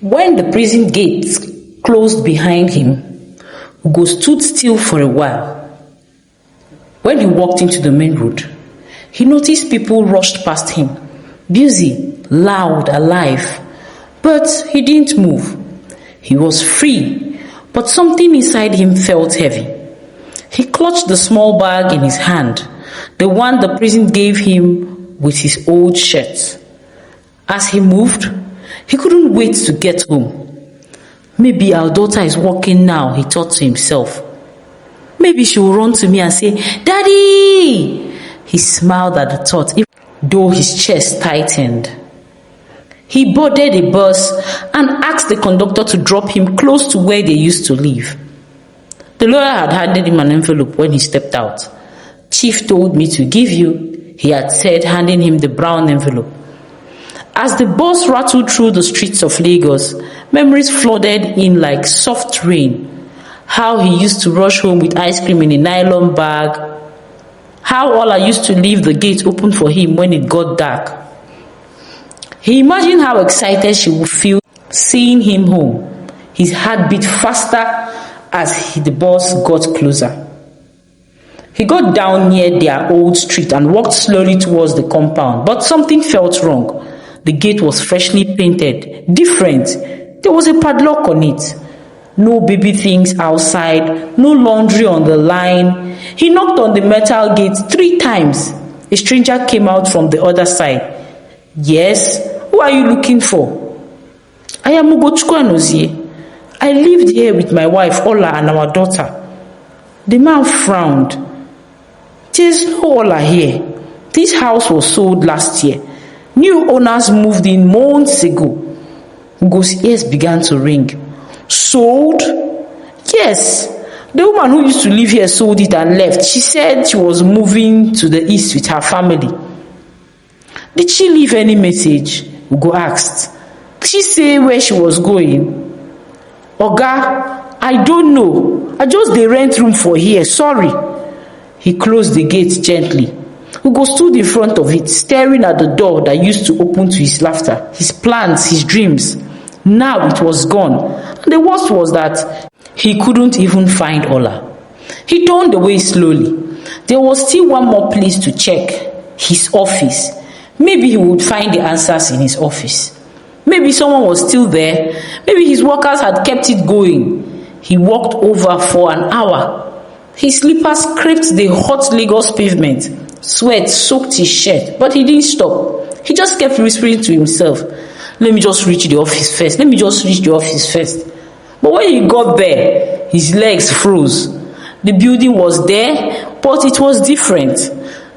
When the prison gates closed behind him, Ugo stood still for a while. When he walked into the main road, he noticed people rushed past him, busy, loud, alive, but he didn't move. He was free, but something inside him felt heavy. He clutched the small bag in his hand, the one the prison gave him with his old shirt. As he moved, he couldn't wait to get home. Maybe our daughter is walking now, he thought to himself. Maybe she will run to me and say, "Daddy!" He smiled at the thought, though his chest tightened. He boarded a bus and asked the conductor to drop him close to where they used to live. The lawyer had handed him an envelope when he stepped out. "Chief told me to give you," he had said, handing him the brown envelope. As the bus rattled through the streets of Lagos, memories flooded in like soft rain. How he used to rush home with ice cream in a nylon bag. How Ola used to leave the gate open for him when it got dark. He imagined how excited she would feel seeing him home. His heart beat faster as the bus got closer. He got down near their old street and walked slowly towards the compound, but something felt wrong. The gate was freshly painted, different. There was a padlock on it. No baby things outside, no laundry on the line. He knocked on the metal gate 3 times. A stranger came out from the other side. "Yes, who are you looking for?" "I am Ugochukwu Anozie. I lived here with my wife Ola and our daughter." The man frowned. "There's no Ola here. This house was sold last year. New owners moved in months ago." Ugo's ears began to ring. "Sold?" "Yes. The woman who used to live here sold it and left. She said she was moving to the east with her family." "Did she leave any message?" Ugo asked. "Did she say where she was going?" "Oga, I don't know. I just dey rent room for here. Sorry." He closed the gate gently. Ugo stood in front of it, staring at the door that used to open to his laughter, his plans, his dreams. Now it was gone. And the worst was that he couldn't even find Ola. He turned away slowly. There was still one more place to check, his office. Maybe he would find the answers in his office. Maybe someone was still there. Maybe his workers had kept it going. He walked over for an hour. His slippers scraped the hot Lagos pavement. Sweat soaked his shirt, but he didn't stop. He just kept whispering to himself, "Let me just reach the office first. Let me just reach the office first." But when he got there, his legs froze. The building was there, but it was different.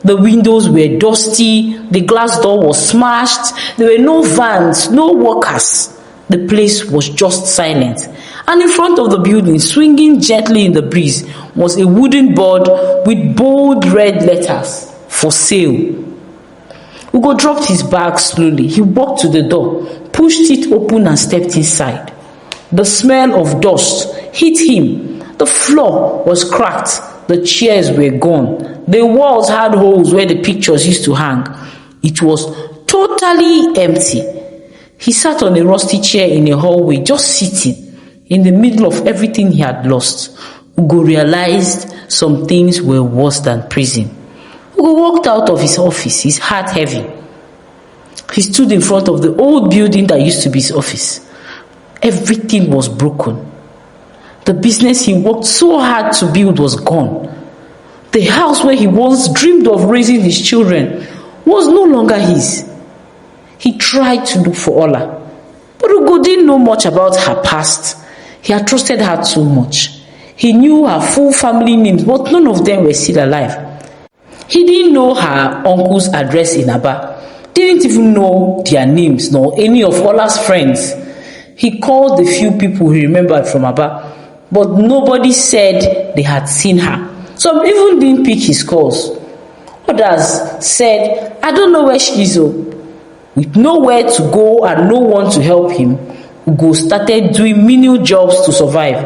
The windows were dusty, the glass door was smashed, there were no vans, no workers. The place was just silent. And in front of the building, swinging gently in the breeze, was a wooden board with bold red letters, "For sale." Ugo dropped his bag slowly. He walked to the door, pushed it open and stepped inside. The smell of dust hit him. The floor was cracked. The chairs were gone. The walls had holes where the pictures used to hang. It was totally empty. He sat on a rusty chair in a hallway, just sitting, in the middle of everything he had lost. Ugo realized some things were worse than prison. Ugo walked out of his office, his heart heavy. He stood in front of the old building that used to be his office. Everything was broken. The business he worked so hard to build was gone. The house where he once dreamed of raising his children was no longer his. He tried to look for Ola, but Ugo didn't know much about her past. He had trusted her too much. He knew her full family names, but none of them were still alive. He didn't know her uncle's address in Aba, didn't even know their names nor any of Ola's friends. He called the few people he remembered from Aba, but nobody said they had seen her. Some even didn't pick his calls. Others said, "I don't know where she is." With nowhere to go and no one to help him, Ugo started doing menial jobs to survive.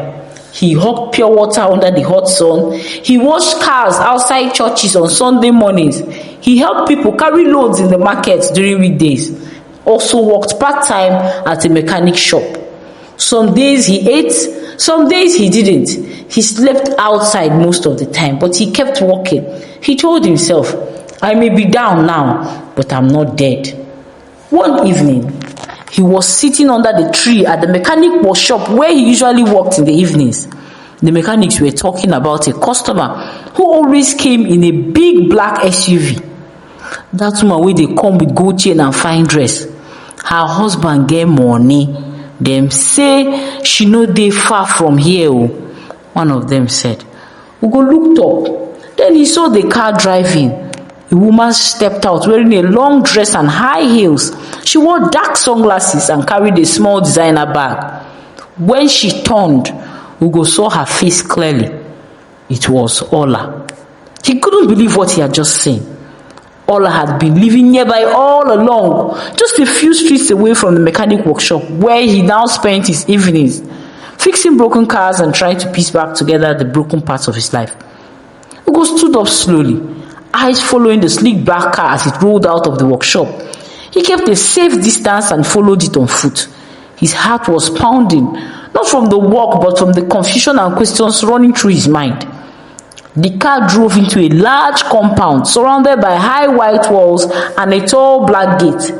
He hawked pure water under the hot sun. He washed cars outside churches on Sunday mornings. He helped people carry loads in the market during weekdays. Also worked part-time at a mechanic shop. Some days he ate, some days he didn't. He slept outside most of the time, but he kept walking. He told himself, I may be down now, but I'm not dead. One evening, he was sitting under the tree at the mechanic workshop where he usually worked in the evenings. The mechanics were talking about a customer who always came in a big black SUV. That woman wey dey come with gold chain and fine dress. Her husband get money. Dem say she no dey far from here. One of them said. Ugo looked up. Then he saw the car driving. A woman stepped out wearing a long dress and high heels. She wore dark sunglasses and carried a small designer bag. When she turned, Ugo saw her face clearly. It was Ola. He couldn't believe what he had just seen. Ola had been living nearby all along, just a few streets away from the mechanic workshop where he now spent his evenings, fixing broken cars and trying to piece back together the broken parts of his life. Ugo stood up slowly, eyes following the sleek black car as it rolled out of the workshop. He kept a safe distance and followed it on foot. His heart was pounding, not from the walk but from the confusion and questions running through his mind. The car drove into a large compound surrounded by high white walls and a tall black gate.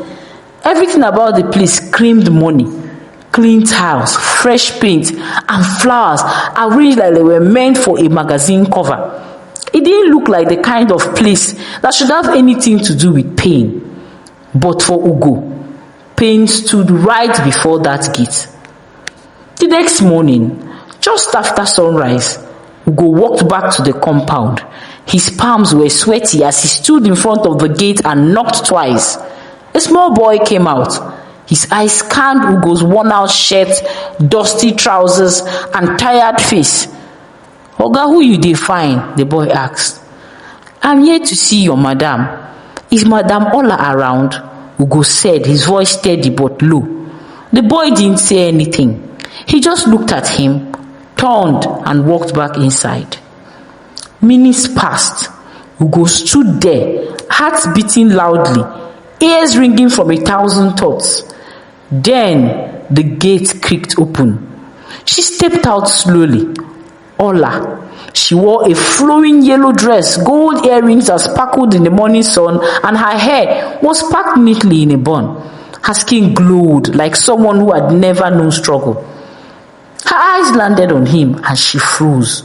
Everything about the place screamed money. Clean tiles, fresh paint, and flowers arranged like they were meant for a magazine cover. It didn't look like the kind of place that should have anything to do with pain. But for Ugo, pain stood right before that gate. The next morning, just after sunrise, Ugo walked back to the compound. His palms were sweaty as he stood in front of the gate and knocked twice. A small boy came out. His eyes scanned Ugo's worn-out shirt, dusty trousers, and tired face. Oga, who you dey find? The boy asked. I'm here to see your madam. Is Madam Ola around? Ugo said, his voice steady but low. The boy didn't say anything. He just looked at him, turned, and walked back inside. Minutes passed. Ugo stood there, heart beating loudly, ears ringing from 1,000 thoughts. Then the gate creaked open. She stepped out slowly. Ola. She wore a flowing yellow dress, gold earrings that sparkled in the morning sun, and her hair was packed neatly in a bun. Her skin glowed like someone who had never known struggle. Her eyes landed on him and she froze.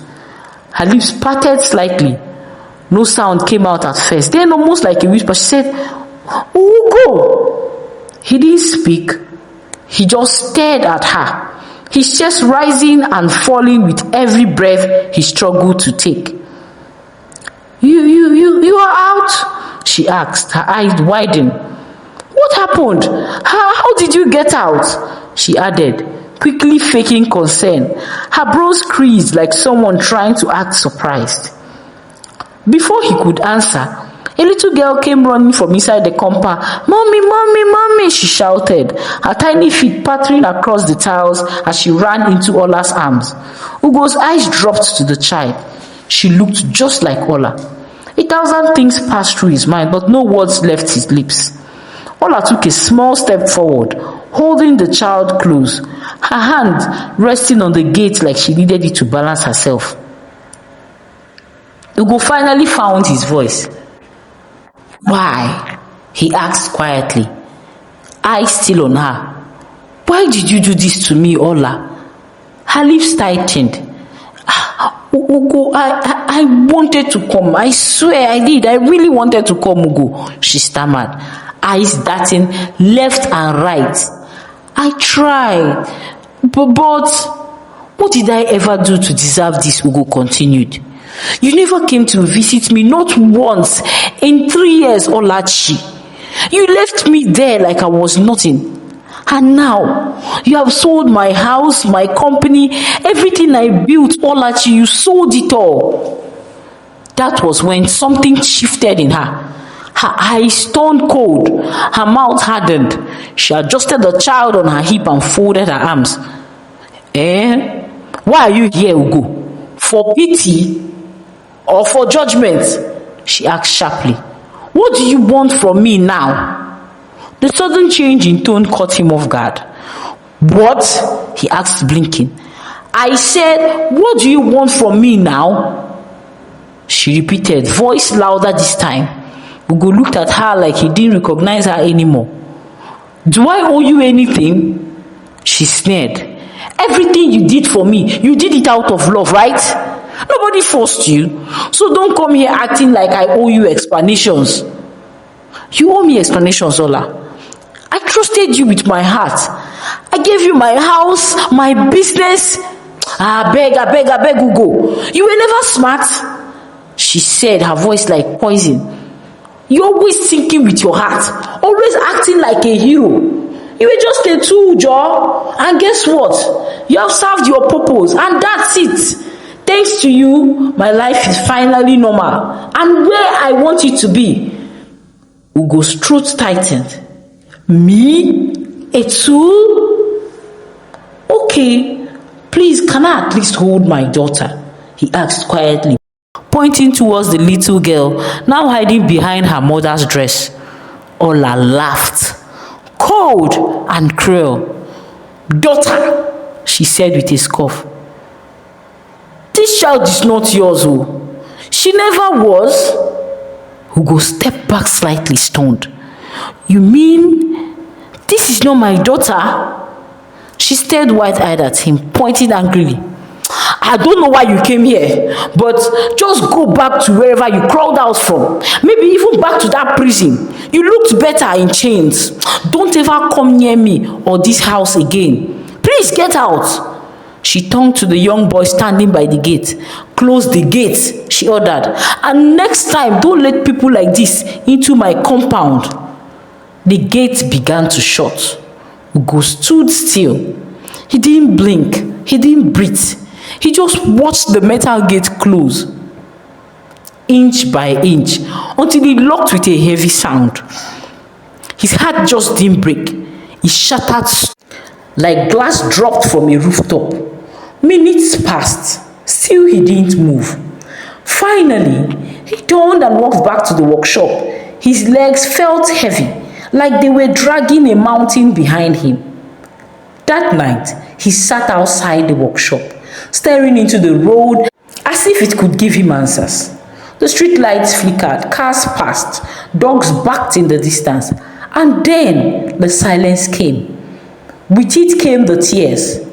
Her lips parted slightly. No sound came out at first. Then, almost like a whisper, she said, Ugo! He didn't speak. He just stared at her, his chest rising and falling with every breath he struggled to take. You are out? She asked, her eyes widened. What happened? How did you get out? She added, quickly faking concern. Her brows creased like someone trying to act surprised. Before he could answer, a little girl came running from inside the compound. Mommy, mommy, mommy, she shouted, her tiny feet pattering across the tiles as she ran into Ola's arms. Ugo's eyes dropped to the child. She looked just like Ola. 1,000 things passed through his mind, but no words left his lips. Ola took a small step forward, holding the child close, her hand resting on the gate like she needed it to balance herself. Ugo finally found his voice. Why? He asked quietly, eyes still on her. Why did you do this to me, Ola? Her lips tightened. Ugo, I wanted to come. I swear I did. I really wanted to come, Ugo, she stammered, eyes darting left and right. I tried, but what did I ever do to deserve this? Ugo continued. You never came to visit me, not once in 3 years, Olachi. You left me there like I was nothing. And now, you have sold my house, my company, everything I built, Olachi, you sold it all. That was when something shifted in her. Her eyes turned cold, her mouth hardened. She adjusted the child on her hip and folded her arms. Why are you here, Ugo? For pity? Or for judgment? She asked sharply. What do you want from me now? The sudden change in tone caught him off guard. What? He asked, blinking. I said, what do you want from me now? She repeated, voice louder this time. Ugo looked at her like he didn't recognize her anymore. Do I owe you anything? She sneered. Everything you did for me, you did it out of love, right? Nobody forced you. So don't come here acting like I owe you explanations. You owe me explanations, Ola. I trusted you with my heart. I gave you my house, my business. I beg, Ugo. You were never smart. She said, her voice like poison. You're always thinking with your heart. Always acting like a hero. You were just a tool, Joe. And guess what? You have served your purpose. And that's it. Thanks to you, my life is finally normal. And where I want it to be. Ugo's throat tightened. Me? A tool? Okay. Please, can I at least hold my daughter? He asked quietly, pointing towards the little girl, now hiding behind her mother's dress. Ola laughed, cold and cruel. Daughter, she said with a scoff. This child is not yours, oh. She never was. Ugo stepped back slightly, stunned. You mean this is not my daughter? She stared wide-eyed at him, pointing angrily. I don't know why you came here, but just go back to wherever you crawled out from. Maybe even back to that prison. You looked better in chains. Don't ever come near me or this house again. Please get out. She turned to the young boy standing by the gate. Close the gate, she ordered. And next time, don't let people like this into my compound. The gate began to shut. Ugo stood still. He didn't blink. He didn't breathe. He just watched the metal gate close, inch by inch, until it locked with a heavy sound. His heart just didn't break. It shattered like glass dropped from a rooftop. Minutes passed. Still he didn't move. Finally, he turned and walked back to the workshop. His legs felt heavy, like they were dragging a mountain behind him. That night, he sat outside the workshop, staring into the road as if it could give him answers. The street lights flickered, cars passed, dogs barked in the distance, and then the silence came. With it came the tears.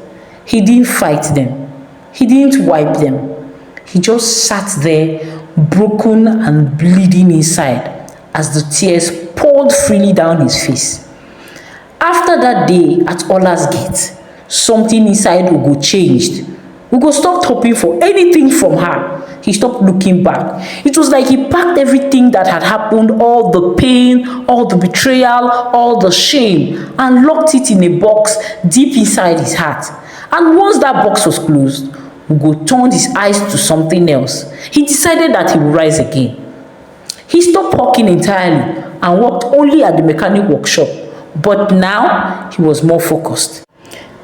He didn't fight them. He didn't wipe them. He just sat there, broken and bleeding inside, as the tears poured freely down his face. After that day at Ola's gate, something inside Ugo changed. Ugo stopped hoping for anything from her. He stopped looking back. It was like he packed everything that had happened, all the pain, all the betrayal, all the shame, and locked it in a box deep inside his heart. And once that box was closed, Ugo turned his eyes to something else. He decided that he would rise again. He stopped walking entirely and worked only at the mechanic workshop. But now he was more focused.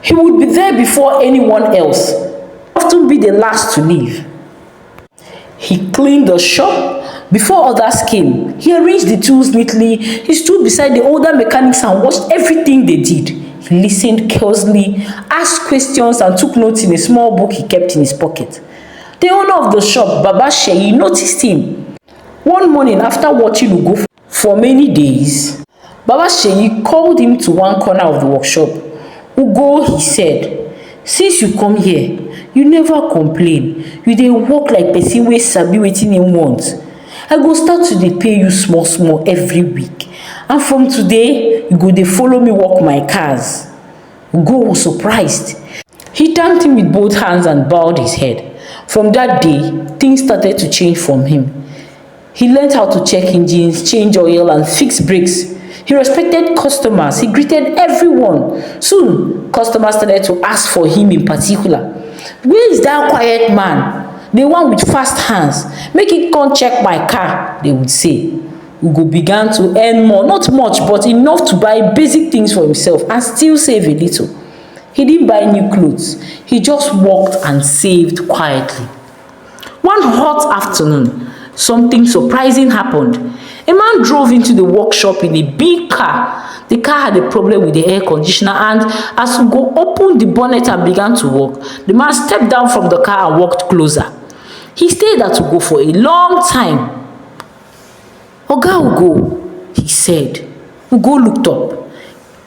He would be there before anyone else, often be the last to leave. He cleaned the shop before others came. He arranged the tools neatly. He stood beside the older mechanics and watched everything they did. He listened carefully, asked questions, and took notes in a small book he kept in his pocket. The owner of the shop, Baba Sheyi, noticed him. One morning, after watching Ugo for many days, Baba Sheyi called him to one corner of the workshop. Ugo, he said, since you come here, you never complain. You dey work like person wey sabi wetin him want. I go start to dey pay you small small every week. And from today, you go dey follow me work my cars. Ugo was surprised. He thanked him with both hands and bowed his head. From that day, things started to change for him. He learned how to check engines, change oil, and fix brakes. He respected customers. He greeted everyone. Soon, customers started to ask for him in particular. Where is that quiet man? The one with fast hands. Make him come check my car, they would say. Ugo began to earn more, not much, but enough to buy basic things for himself and still save a little. He didn't buy new clothes. He just worked and saved quietly. One hot afternoon, something surprising happened. A man drove into the workshop in a big car. The car had a problem with the air conditioner, and as Ugo opened the bonnet and began to walk, the man stepped down from the car and walked closer. He stayed at Ugo for a long time. "Oga Ugo," he said. Ugo looked up.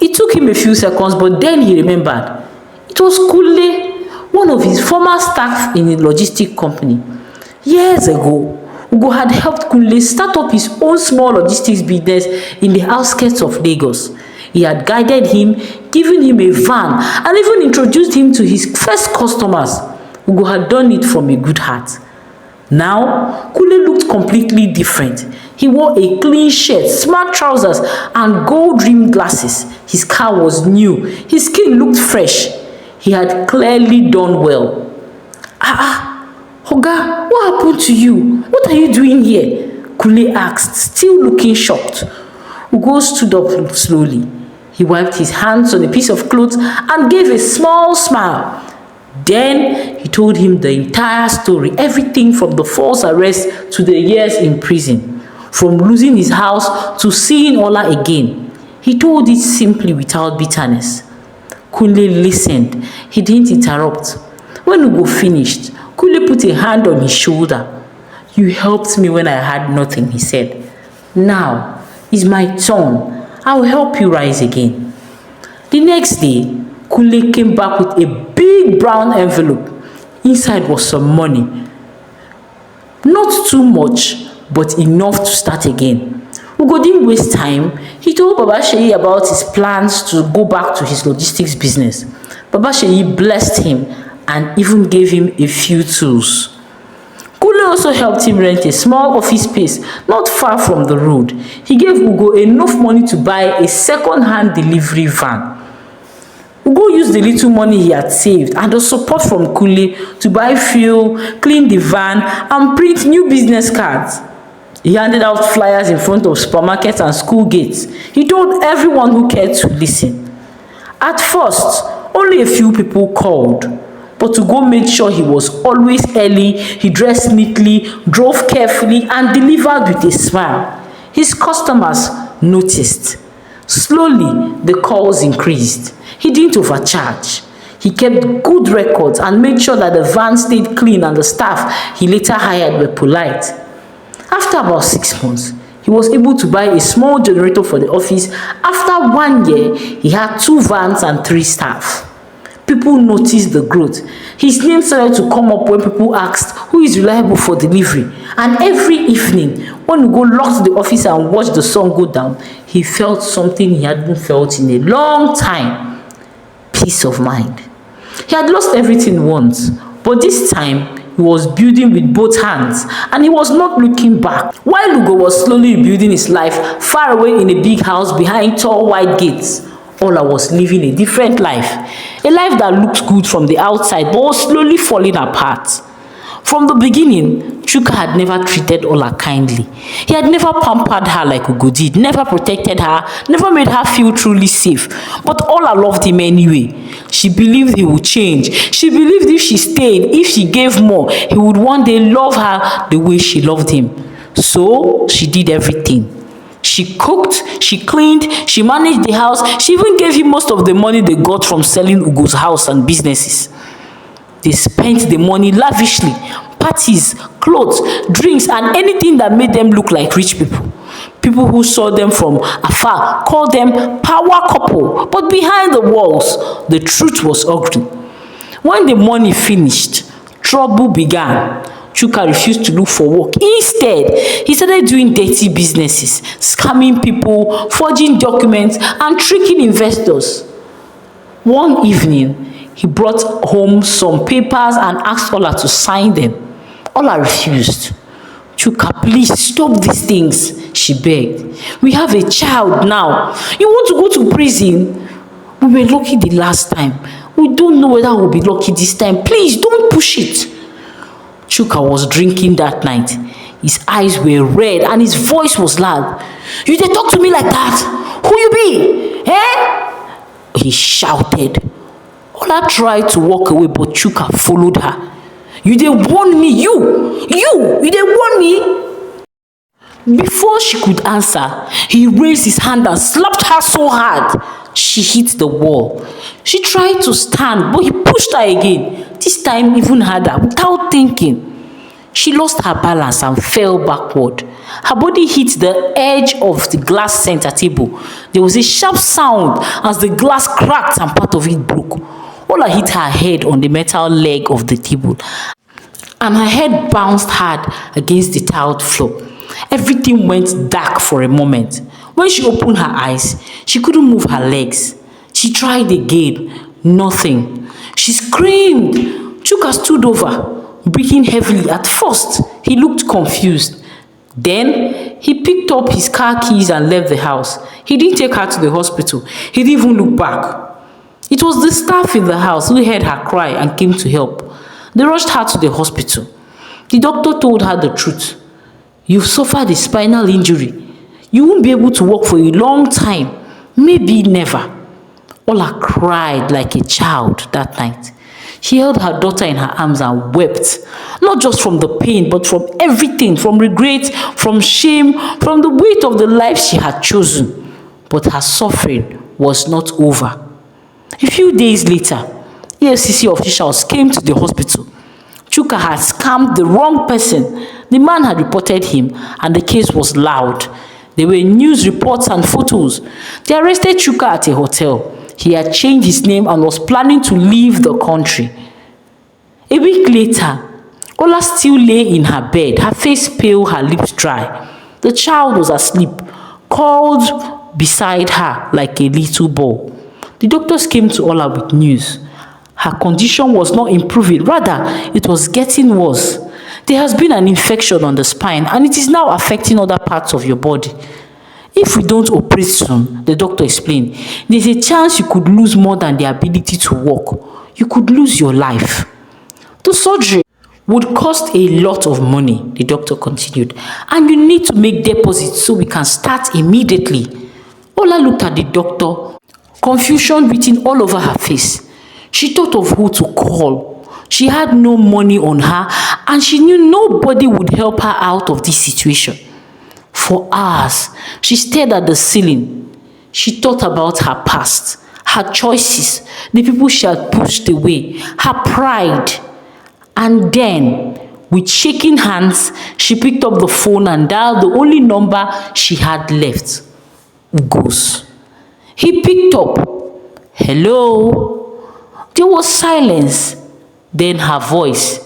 It took him a few seconds, but then he remembered. It was Kule, one of his former staff in a logistic company. Years ago, Ugo had helped Kunle start up his own small logistics business in the outskirts of Lagos. He had guided him, given him a van, and even introduced him to his first customers. Ugo had done it from a good heart. Now, Kunle looked completely different. He wore a clean shirt, smart trousers, and gold-rimmed glasses. His car was new. His skin looked fresh. He had clearly done well. Oga, what happened to you? What are you doing here? Kunle asked, still looking shocked. Ugo stood up slowly. He wiped his hands on a piece of cloth and gave a small smile. Then he told him the entire story, everything from the false arrest to the years in prison, from losing his house to seeing Ola again. He told it simply without bitterness. Kunle listened. He didn't interrupt. When Ugo finished, Kunle put a hand on his shoulder. "You helped me when I had nothing," he said. "Now it's my turn. I'll help you rise again." The next day, Kunle came back with a big brown envelope. Inside was some money. Not too much, but enough to start again. Ugo didn't waste time. He told Baba Seyi about his plans to go back to his logistics business. Baba Seyi blessed him and even gave him a few tools. Kunle also helped him rent a small office space not far from the road. He gave Ugo enough money to buy a second-hand delivery van. Ugo used the little money he had saved and the support from Kunle to buy fuel, clean the van, and print new business cards. He handed out flyers in front of supermarkets and school gates. He told everyone who cared to listen. At first, only a few people called, but Ugo made sure he was always early. He dressed neatly, drove carefully, and delivered with a smile. His customers noticed. Slowly, the calls increased. He didn't overcharge. He kept good records and made sure that the van stayed clean and the staff he later hired were polite. After about 6 months, he was able to buy a small generator for the office. After 1 year, he had 2 vans and 3 staff. People noticed the growth. His name started to come up when people asked who is reliable for delivery. And every evening, when Ugo locked the office and watched the sun go down, he felt something he hadn't felt in a long time. Peace of mind. He had lost everything once, but this time he was building with both hands, and he was not looking back. While Ugo was slowly rebuilding his life far away in a big house behind tall white gates, Ola was living a different life. A life that looked good from the outside but was slowly falling apart. From the beginning, Chuka had never treated Ola kindly. He had never pampered her like Ugo did, never protected her, never made her feel truly safe. But Ola loved him anyway. She believed he would change. She believed if she stayed, if she gave more, he would one day love her the way she loved him. So she did everything. She cooked, she cleaned, she managed the house. She even gave him most of the money they got from selling Ugo's house and businesses. They spent the money lavishly. Parties, clothes, drinks, and anything that made them look like rich people. People who saw them from afar called them power couple. But behind the walls, the truth was ugly. When the money finished, trouble began. Chuka refused to look for work. Instead, he started doing dirty businesses, scamming people, forging documents, and tricking investors. One evening, he brought home some papers and asked Ola to sign them. Ola refused. Chuka, please stop these things, she begged. We have a child now. You want to go to prison? We were lucky the last time. We don't know whether we'll be lucky this time. Please don't push it. Chuka was drinking that night. His eyes were red and his voice was loud. You dey talk to me like that? Who you be? Eh? He shouted. Ola tried to walk away, but Chuka followed her. You dey warn me, you dey warn me? Before she could answer, he raised his hand and slapped her so hard she hit the wall. She tried to stand, but he pushed her again, this time even harder, without thinking. She lost her balance and fell backward. Her body hit the edge of the glass center table. There was a sharp sound as the glass cracked and part of it broke. Ola hit her head on the metal leg of the table, and her head bounced hard against the tiled floor. Everything went dark for a moment. When she opened her eyes, she couldn't move her legs. She tried again. Nothing. She screamed. Chuks stood over, breathing heavily. At first, he looked confused. Then, he picked up his car keys and left the house. He didn't take her to the hospital. He didn't even look back. It was the staff in the house who heard her cry and came to help. They rushed her to the hospital. The doctor told her the truth. You've suffered a spinal injury. You won't be able to walk for a long time, maybe never. Ola cried like a child that night. She held her daughter in her arms and wept, not just from the pain, but from everything, from regret, from shame, from the weight of the life she had chosen. But her suffering was not over. A few days later, EFCC officials came to the hospital. Chuks had scammed the wrong person. The man had reported him, and the case was loud. There were news reports and photos. They arrested Chuks at a hotel. He had changed his name and was planning to leave the country. A week later, Ola still lay in her bed, her face pale, her lips dry. The child was asleep, curled beside her like a little ball. The doctors came to Ola with news. Her condition was not improving, rather, it was getting worse. There has been an infection on the spine and it is now affecting other parts of your body. If we don't operate soon, the doctor explained, there's a chance you could lose more than the ability to walk. You could lose your life. The surgery would cost a lot of money, the doctor continued, and you need to make deposits so we can start immediately. Ola looked at the doctor, confusion written all over her face. She thought of who to call. She had no money on her, and she knew nobody would help her out of this situation. For hours, she stared at the ceiling. She thought about her past, her choices, the people she had pushed away, her pride. And then, with shaking hands, she picked up the phone and dialed the only number she had left, Ugo's. He picked up. Hello? There was silence. Then her voice,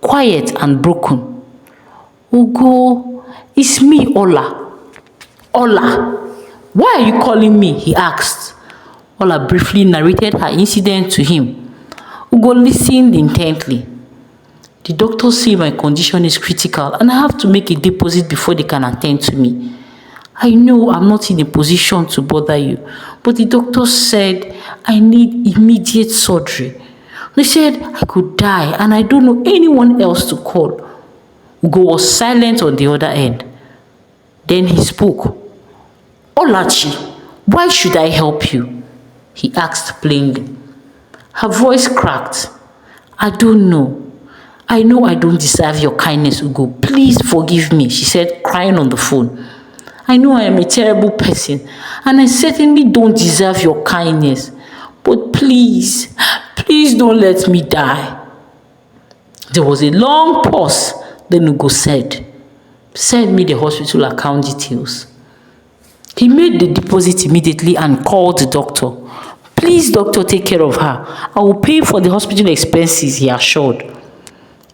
quiet and broken. Ugo, it's me, Ola. Ola, why are you calling me? He asked. Ola briefly narrated her incident to him. Ugo listened intently. The doctors say my condition is critical and I have to make a deposit before they can attend to me. I know I'm not in a position to bother you, but the doctors said I need immediate surgery. They said I could die and I don't know anyone else to call. Ugo was silent on the other end. Then he spoke. Olachi, why should I help you? He asked plainly. Her voice cracked. I don't know. I know I don't deserve your kindness, Ugo. Please forgive me, she said, crying on the phone. I know I am a terrible person, and I certainly don't deserve your kindness. But please, please don't let me die. There was a long pause. Then Ugo said, send me the hospital account details. He made the deposit immediately and called the doctor. Please, doctor, take care of her. I will pay for the hospital expenses, he assured.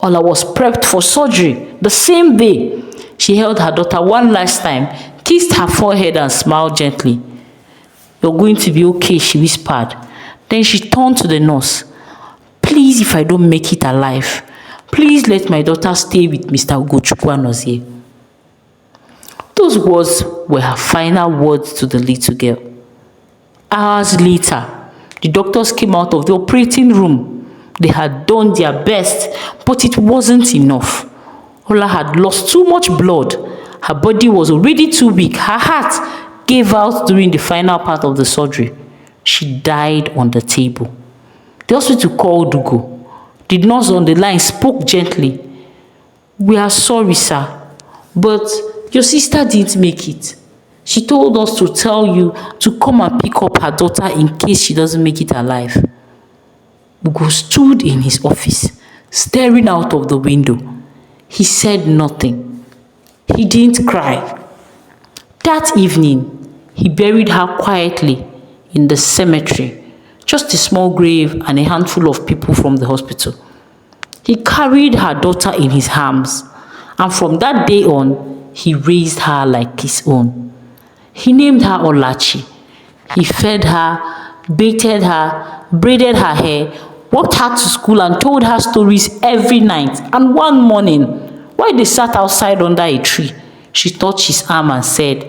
Ola was prepped for surgery the same day. She held her daughter one last time, kissed her forehead and smiled gently. You're going to be okay, she whispered. Then she turned to the nurse. Please, if I don't make it alive, please let my daughter stay with Mr. Ugochukwu. Those words were her final words to the little girl. Hours later, the doctors came out of the operating room. They had done their best, but it wasn't enough. Ola had lost too much blood. Her body was already too weak. Her heart gave out during the final part of the surgery. She died on the table. The hospital called Ugo. The nurse on the line spoke gently. We are sorry, sir, but Your sister didn't make it. She told us to tell you to come and pick up her daughter in case she doesn't make it alive. Ugo stood in his office, staring out of the window. He said nothing. He didn't cry. That evening, he buried her quietly in the cemetery, just a small grave and a handful of people from the hospital. He carried her daughter in his arms, and from that day on, he raised her like his own. He named her Olachi. He fed her, bathed her, braided her hair, walked her to school and told her stories every night. And one morning, while they sat outside under a tree, she touched his arm and said,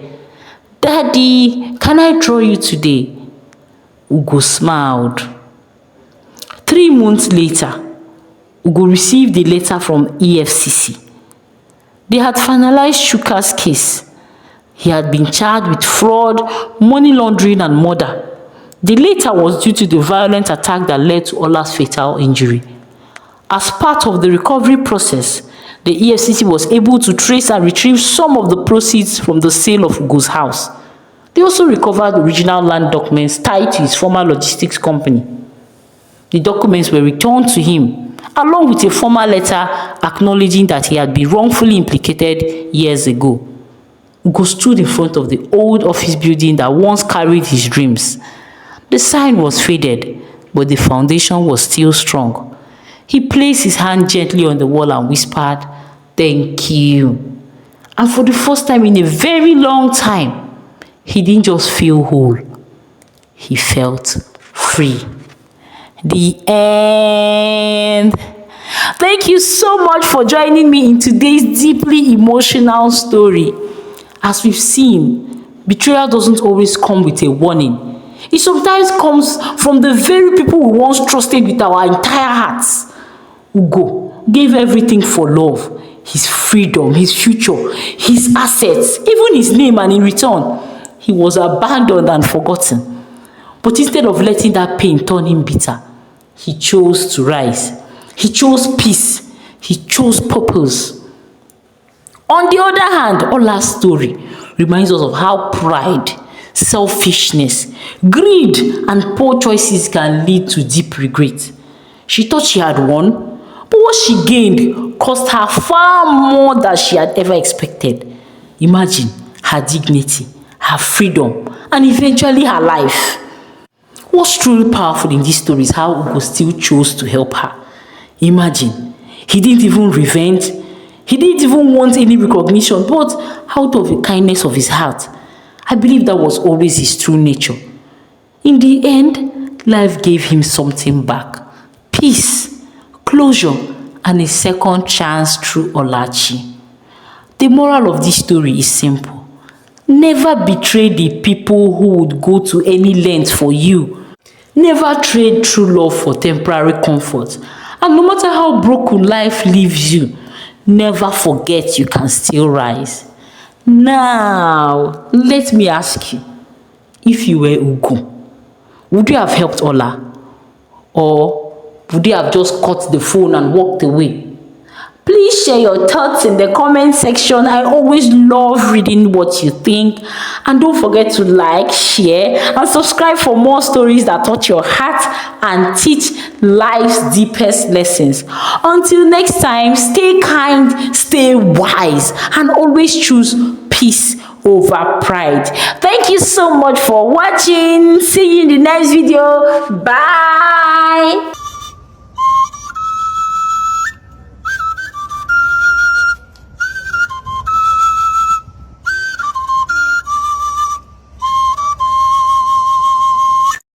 "Daddy, can I draw you today?" Ugo smiled. 3 months later, Ugo received a letter from EFCC. They had finalized Chuks' case. He had been charged with fraud, money laundering, and murder. The letter was due to the violent attack that led to Ola's fatal injury. As part of the recovery process, the EFCC was able to trace and retrieve some of the proceeds from the sale of Ugo's house. They also recovered original land documents tied to his former logistics company. The documents were returned to him, along with a formal letter acknowledging that he had been wrongfully implicated years ago. Ugo stood in front of the old office building that once carried his dreams. The sign was faded, but the foundation was still strong. He placed his hand gently on the wall and whispered, "Thank you." And for the first time in a very long time, he didn't just feel whole. He felt free. The end. Thank you so much for joining me in today's deeply emotional story. As we've seen, betrayal doesn't always come with a warning. It sometimes comes from the very people we once trusted with our entire hearts. Ugo gave everything for love, his freedom, his future, his assets, even his name, and in return, he was abandoned and forgotten. But instead of letting that pain turn him bitter, he chose to rise. He chose peace. He chose purpose. On the other hand, Ola's story reminds us of how pride, selfishness, greed, and poor choices can lead to deep regret. She thought she had won, but what she gained cost her far more than she had ever expected. Imagine her dignity, her freedom, and eventually her life. What's truly powerful in this story is how Ugo still chose to help her. Imagine, he didn't even revenge. He didn't even want any recognition, but out of the kindness of his heart, I believe that was always his true nature. In the end, life gave him something back. Peace, closure, and a second chance through Olachi. The moral of this story is simple. Never betray the people who would go to any length for you. Never trade true love for temporary comfort. And no matter how broken life leaves you, never forget you can still rise. Now, let me ask you, if you were Ugo, would you have helped Ola? Or would you have just cut the phone and walked away? Please share your thoughts in the comment section. I always love reading what you think. And don't forget to like, share, and subscribe for more stories that touch your heart and teach life's deepest lessons. Until next time, stay kind, stay wise, and always choose peace over pride. Thank you so much for watching. See you in the next video. Bye.